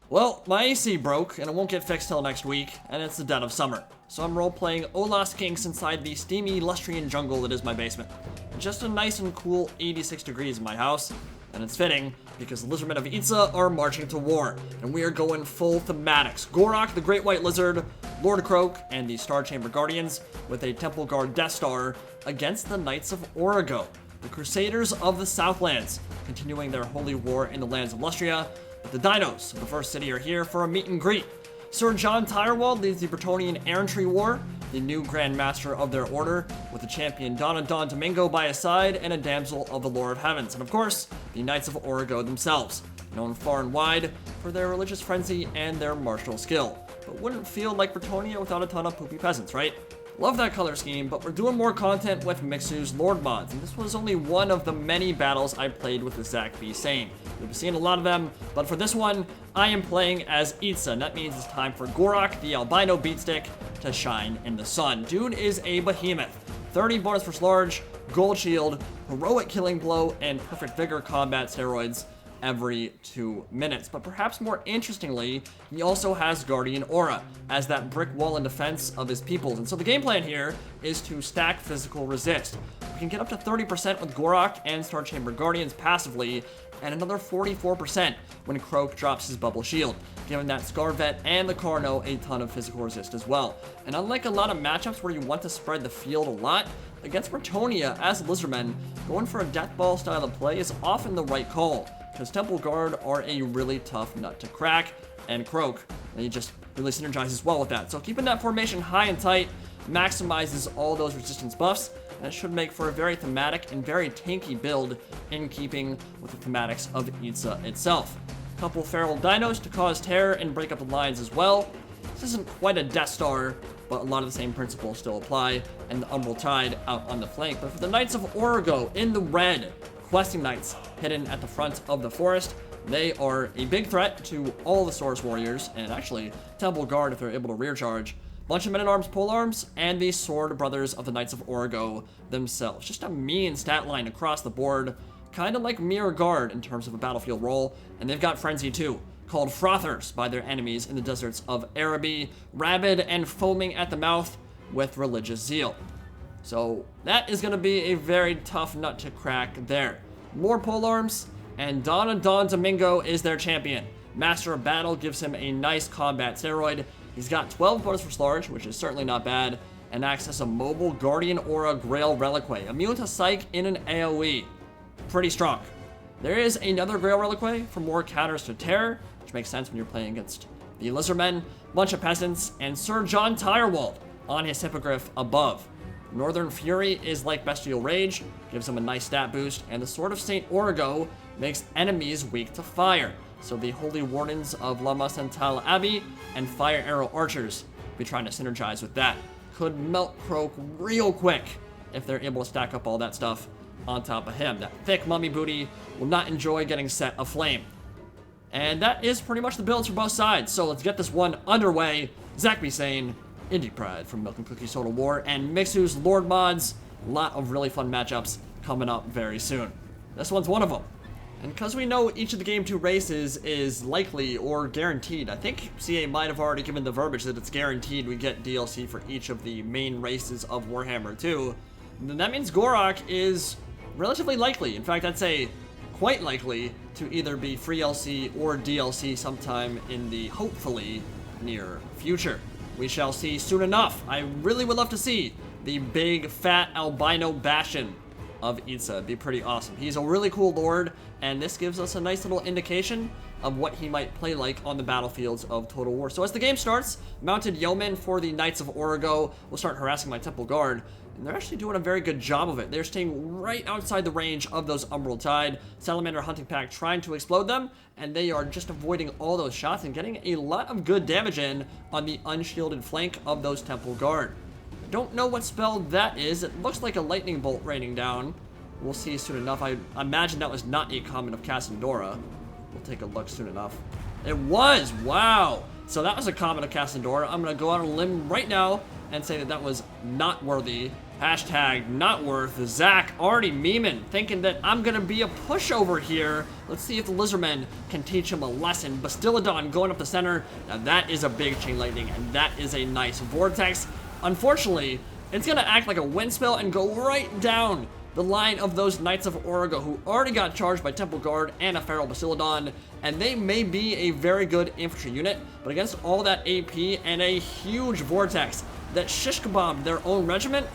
Well, my AC broke, and it won't get fixed till next week, and it's the dead of summer. So I'm role-playing Olas Kinks inside the steamy Lustrian jungle that is my basement. Just a nice and cool 86 degrees in my house, and it's fitting, because the Lizardmen of Itza are marching to war, and we are going full thematics. Gor-Rok, the Great White Lizard, Lord Kroak, and the Star Chamber Guardians, with a Temple Guard Death Star, against the Knights of Origo, the Crusaders of the Southlands, continuing their holy war in the lands of Lustria. The dinos of the first city are here for a meet and greet. Sir John Tyrewald leads the Bretonnian Errantry War, the new Grand Master of their order, with the champion Donna Don Domingo by his side and a damsel of the Lore of Heavens. And of course, the Knights of Origo themselves, known far and wide for their religious frenzy and their martial skill. But wouldn't feel like Bretonnia without a ton of poopy peasants, right? Love that color scheme, but we're doing more content with Mixu's Lord mods, and this was only one of the many battles I played with the Zach B. Sane. We've seen a lot of them, but for this one, I am playing as Itza, and that means it's time for Gor-Rok, the albino beatstick, to shine in the sun. Dude is a behemoth. 30 bonus for Slarge, gold shield, heroic killing blow, and perfect vigor combat steroids every 2 minutes. But perhaps more interestingly, he also has Guardian Aura as that brick wall in defense of his peoples. And so the game plan here is to stack physical resist. We can get up to 30% with Gor-Rok and Star Chamber Guardians passively, and another 44% when Kroak drops his bubble shield, giving that Scarvet and the Carno a ton of physical resist as well. And unlike a lot of matchups where you want to spread the field a lot, against Bretonnia as Lizardmen, going for a death ball style of play is often the right call, because Temple Guard are a really tough nut to crack, and Kroak, he just really synergizes well with that. So keeping that formation high and tight maximizes all those resistance buffs, and it should make for a very thematic and very tanky build in keeping with the thematics of Itza itself. A couple feral dinos to cause terror and break up the lines as well. This isn't quite a Death Star, but a lot of the same principles still apply, and the Umbral Tide out on the flank. But for the Knights of Origo in the red, questing knights hidden at the front of the forest, they are a big threat to all the Source Warriors, and actually Temple Guard if they're able to rear charge. Bunch of men-at-arms polearms, and the Sword Brothers of the Knights of Origo themselves. Just a mean stat line across the board, kind of like Mirror Guard in terms of a battlefield role, and they've got Frenzy too, called Frothers by their enemies in the deserts of Araby, rabid and foaming at the mouth with religious zeal. So that is going to be a very tough nut to crack there. More polearms, and Donna Don Domingo is their champion. Master of Battle gives him a nice combat steroid. He's got 12 bonus for Slarge, which is certainly not bad, and acts as a mobile Guardian Aura Grail Reliquary, immune to Psych in an AoE. Pretty strong. There is another Grail Reliquary for more counters to Terror, which makes sense when you're playing against the Lizardmen, bunch of peasants, and Sir John Tyrewald on his Hippogriff above. Northern Fury is like Bestial Rage, gives him a nice stat boost, and the Sword of St. Origo makes enemies weak to fire. So the Holy Wardens of Lama Central Abbey and Fire Arrow Archers be trying to synergize with that. Could melt Kroak real quick if they're able to stack up all that stuff on top of him. That thick mummy booty will not enjoy getting set aflame. And that is pretty much the builds for both sides. So let's get this one underway. Zach B. Sane, Indie Pride from Milk and Cookies Total War, and Mixu's Lord mods. A lot of really fun matchups coming up very soon. This one's one of them. And because we know each of the Game 2 races is likely or guaranteed, I think CA might have already given the verbiage that it's guaranteed we get DLC for each of the main races of Warhammer 2, then that means Gor-Rok is relatively likely, in fact I'd say quite likely, to either be free LC or DLC sometime in the hopefully near future. We shall see soon enough. I really would love to see the big fat albino Bastion of Itza. It'd be pretty awesome. He's a really cool lord, and this gives us a nice little indication of what he might play like on the battlefields of Total War. So as the game starts, mounted yeomen for the Knights of Origo will start harassing my Temple Guard, and they're actually doing a very good job of it. They're staying right outside the range of those Umbral Tide Salamander Hunting Pack trying to explode them, and they are just avoiding all those shots and getting a lot of good damage in on the unshielded flank of those Temple Guard. I don't know what spell that is. It looks like a lightning bolt raining down. We'll see soon enough. I imagine that was not a comment of Cassandora. We'll take a look soon enough. It was! Wow! So that was a comment of Cassandora. I'm going to go out on a limb right now and say that that was not worthy Hashtag not worth. Zach already memeing, thinking that I'm gonna be a pushover here. Let's see if the Lizardmen can teach him a lesson. Bastiladon going up the center. Now that is a big chain lightning, and that is a nice vortex. Unfortunately, it's gonna act like a wind spell and go right down the line of those Knights of Origo who already got charged by Temple Guard and a Feral Bastiladon, and they may be a very good infantry unit, but against all that AP and a huge vortex that shish kebabbed their own regiment,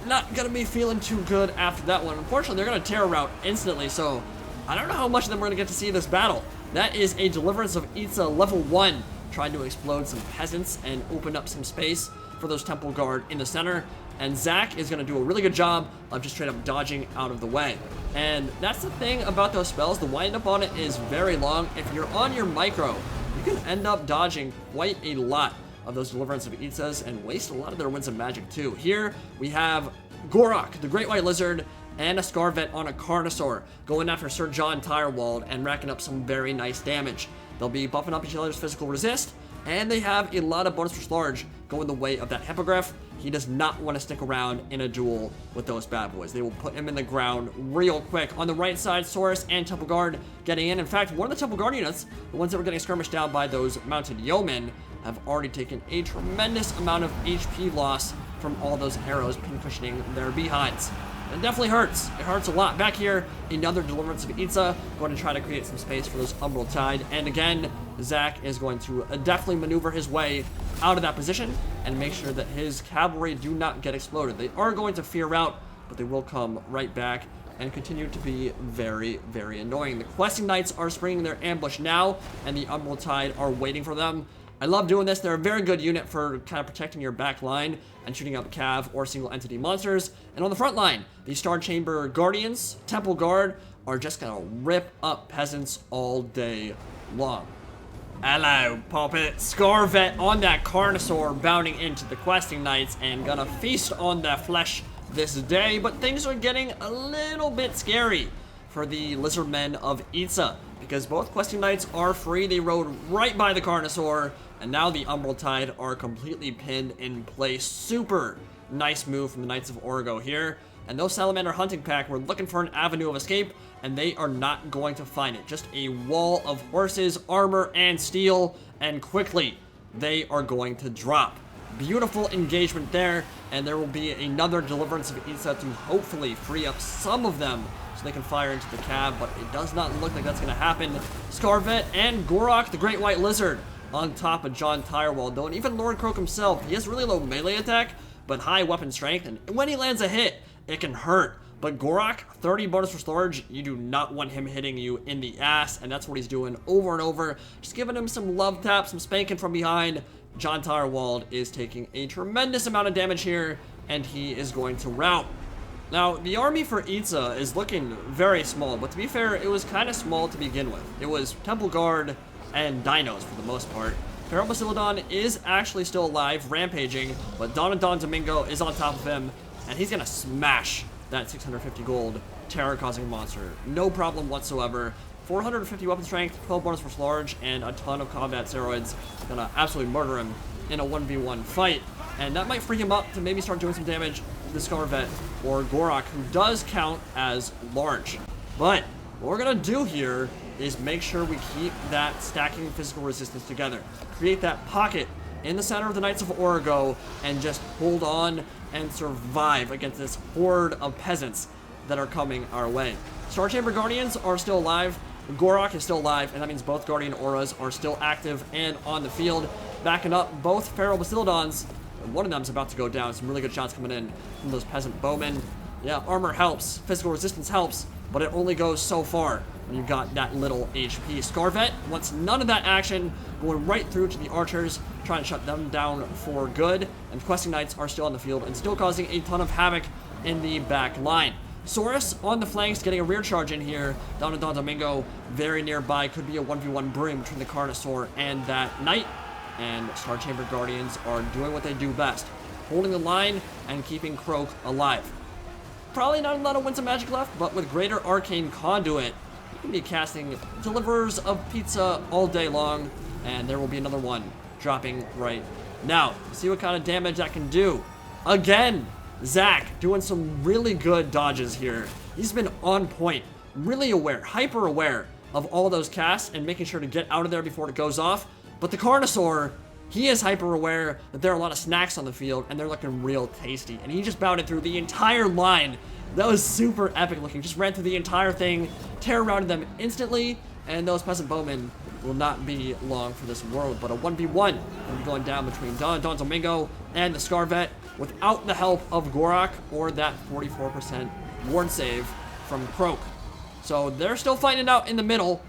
not gonna be feeling too good after that one. Unfortunately, they're gonna tear a route instantly, so I don't know how much of them we're gonna get to see this battle. That is a Deliverance of Itza level 1, trying to explode some peasants and open up some space for those Temple Guard in the center. And Zach is gonna do a really good job of just straight up dodging out of the way. And that's the thing about those spells, the wind up on it is very long. If you're on your micro, you can end up dodging quite a lot of those Deliverance of Itzas and waste a lot of their Winds of Magic too. Here we have Gor-Rok, the Great White Lizard, and a Scarvet on a Carnosaur going after Sir John Tirewald and racking up some very nice damage. They'll be buffing up each other's physical resist, and they have a lot of bonus for large going the way of that Hippogriff. He does not want to stick around in a duel with those bad boys. They will put him in the ground real quick. On the right side, Saurus and Temple Guard getting in. In fact, one of the Temple Guard units, the ones that were getting skirmished down by those mounted yeomen, have already taken a tremendous amount of HP loss from all those arrows pincushioning their behinds. It definitely hurts. It hurts a lot. Back here, another Deliverance of Itza, going to try to create some space for those Umbral Tide. And again, Zach is going to definitely maneuver his way out of that position and make sure that his cavalry do not get exploded. They are going to fear out, but they will come right back and continue to be very, very annoying. The Questing Knights are springing their ambush now, and the Umbral Tide are waiting for them. I love doing this. They're a very good unit for kind of protecting your back line and shooting out cav or single entity monsters. And on the front line, the Star Chamber Guardians, Temple Guard, are just gonna rip up peasants all day long. Hello, Puppet. Scarvet on that Carnosaur bounding into the Questing Knights and gonna feast on their flesh this day, but things are getting a little bit scary for the Lizardmen of Itza, because both Questing Knights are free. They rode right by the Carnosaur, and now the Umbral Tide are completely pinned in place. Super nice move from the Knights of Origo here. And those Salamander Hunting Pack were looking for an avenue of escape, and they are not going to find it. Just a wall of horses, armor, and steel, and quickly they are going to drop. Beautiful engagement there, and there will be another Deliverance of Itza to hopefully free up some of them so they can fire into the cab, but it does not look like that's going to happen. Scarvet and Gor-Rok, the Great White Lizard, on top of John Tirewald, though, and even Lord Kroak himself. He has really low melee attack, but high weapon strength, and when he lands a hit, it can hurt. But Gor-Rok, 30 bonus for storage, you do not want him hitting you in the ass, and that's what he's doing over and over. Just giving him some love tap, some spanking from behind. John Tirewald is taking a tremendous amount of damage here, and he is going to rout. Now, the army for Itza is looking very small, but to be fair, it was kind of small to begin with. It was Temple Guard and Dinos for the most part. Feral Bastiladon is actually still alive, rampaging, but Don Domingo is on top of him, and he's gonna smash that 650 gold terror-causing monster. No problem whatsoever. 450 weapon strength, 12 bonus for large, and a ton of combat steroids. Gonna absolutely murder him in a 1v1 fight. And that might free him up to maybe start doing some damage to the Scarvet or Gor-Rok, who does count as large. But what we're gonna do here is make sure we keep that stacking physical resistance together. Create that pocket in the center of the Knights of Origo and just hold on and survive against this horde of peasants that are coming our way. Star Chamber Guardians are still alive. Gor-Rok is still alive, and that means both Guardian Auras are still active and on the field, backing up both Feral Bastiladons. One of them's about to go down. Some really good shots coming in from those peasant bowmen. Yeah, armor helps, physical resistance helps, but it only goes so far when you've got that little HP. Scarvet wants none of that action, going right through to the archers, trying to shut them down for good. And Questing Knights are still on the field and still causing a ton of havoc in the back line. Saurus on the flanks, getting a rear charge in here. Down to Don Domingo, very nearby. Could be a 1v1 brim between the Carnosaur and that Knight. And Star Chamber Guardians are doing what they do best, holding the line and keeping Kroak alive. Probably not a lot of Winds of Magic left, but with Greater Arcane Conduit, you can be casting Deliverers of Pizza all day long, and there will be another one dropping right now. See what kind of damage that can do. Again, Zach doing some really good dodges here. He's been on point, really aware, hyper aware of all those casts and making sure to get out of there before it goes off. But the Carnosaur, he is hyper aware that there are a lot of snacks on the field and they're looking real tasty. And he just bounded through the entire line. That was super epic looking. Just ran through the entire thing, terror-rounded them instantly, and those peasant bowmen will not be long for this world. But a 1v1 will be going down between Don Domingo and the Scarvet without the help of Gor-Rok or that 44% ward save from Kroak. So they're still fighting it out in the middle,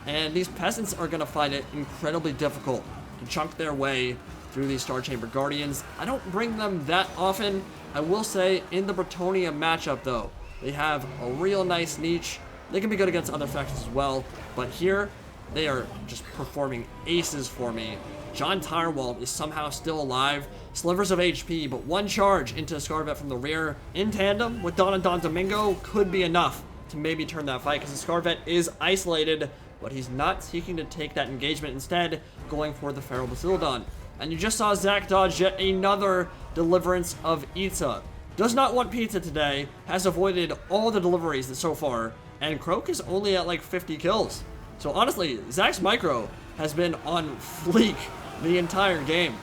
and these peasants are going to find it incredibly difficult to chunk their way through these Star Chamber Guardians. I don't bring them that often. I will say in the Bretonnia matchup though, they have a real nice niche. They can be good against other factions as well, but here they are just performing aces for me. John Tirewald is somehow still alive, slivers of HP, but one charge into Scarvet from the rear in tandem with Don and Don Domingo could be enough to maybe turn that fight, because the Scarvet is isolated, but he's not seeking to take that engagement, instead going for the Feral Basilodon. And you just saw Zach dodge yet another Deliverance of Itza. Does not want pizza today, has avoided all the deliveries so far, and Kroak is only at like 50 kills. So honestly, Zach's micro has been on fleek the entire game.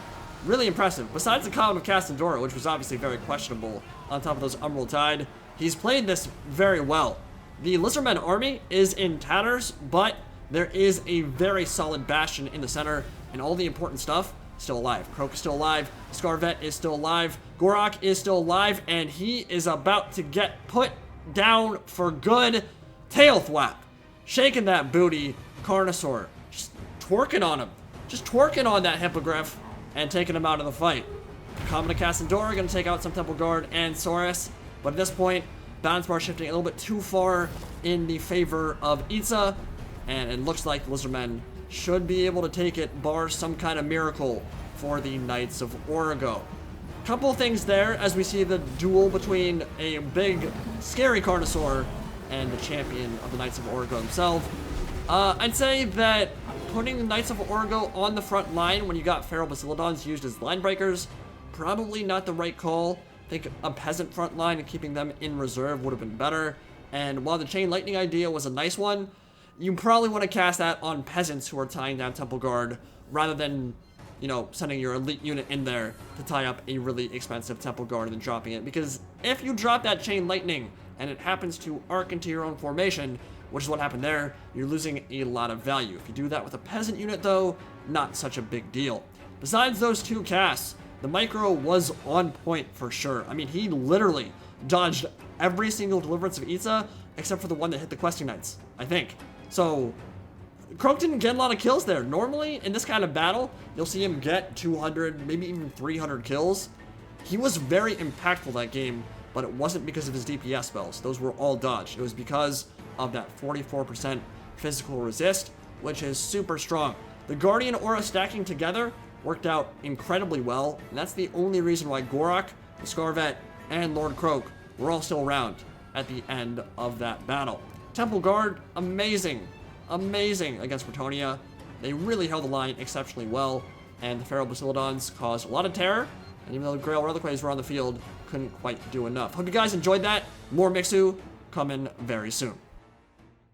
Really impressive. Besides the Column of Castandora, which was obviously very questionable on top of those Emerald Tide, he's played this very well. The Lizardmen army is in tatters, but there is a very solid bastion in the center, and all the important stuff still alive. Kroak is still alive, Scarvet is still alive, Gor-Rok is still alive, and he is about to get put down for good. Tail thwap. Shaking that booty, Carnosaur. Just twerking on him. Just twerking on that Hippogriff and taking him out of the fight. Common to Castandora, going to take out some Temple Guard and Saurus, but at this point, balance bar shifting a little bit too far in the favor of Itza, and it looks like the Lizardmen should be able to take it, bar some kind of miracle for the Knights of Origo. Couple things there as we see the duel between a big, scary Carnosaur and the champion of the Knights of Origo himself. I'd say that putting the Knights of Origo on the front line when you got Feral Basilodons used as line breakers, probably not the right call. I think a peasant front line and keeping them in reserve would have been better. And while the Chain Lightning idea was a nice one, you probably want to cast that on peasants who are tying down Temple Guard rather than, you know, sending your elite unit in there to tie up a really expensive Temple Guard and then dropping it. Because if you drop that Chain Lightning and it happens to arc into your own formation, which is what happened there, you're losing a lot of value. If you do that with a peasant unit though, not such a big deal. Besides those two casts, the micro was on point for sure. I mean, he literally dodged every single Deliverance of Itza except for the one that hit the Questing Knights, I think. So, Kroak didn't get a lot of kills there. Normally, in this kind of battle, you'll see him get 200, maybe even 300 kills. He was very impactful that game, but it wasn't because of his DPS spells. Those were all dodged. It was because of that 44% physical resist, which is super strong. The Guardian Aura stacking together worked out incredibly well, and that's the only reason why Gor-Rok, the Scarvet, and Lord Kroak were all still around at the end of that battle. Temple Guard, amazing. Amazing against Bretonnia. They really held the line exceptionally well, and the Feral Basilodons caused a lot of terror, and even though the Grail Reliquaries were on the field, couldn't quite do enough. Hope you guys enjoyed that. More Mixu coming very soon.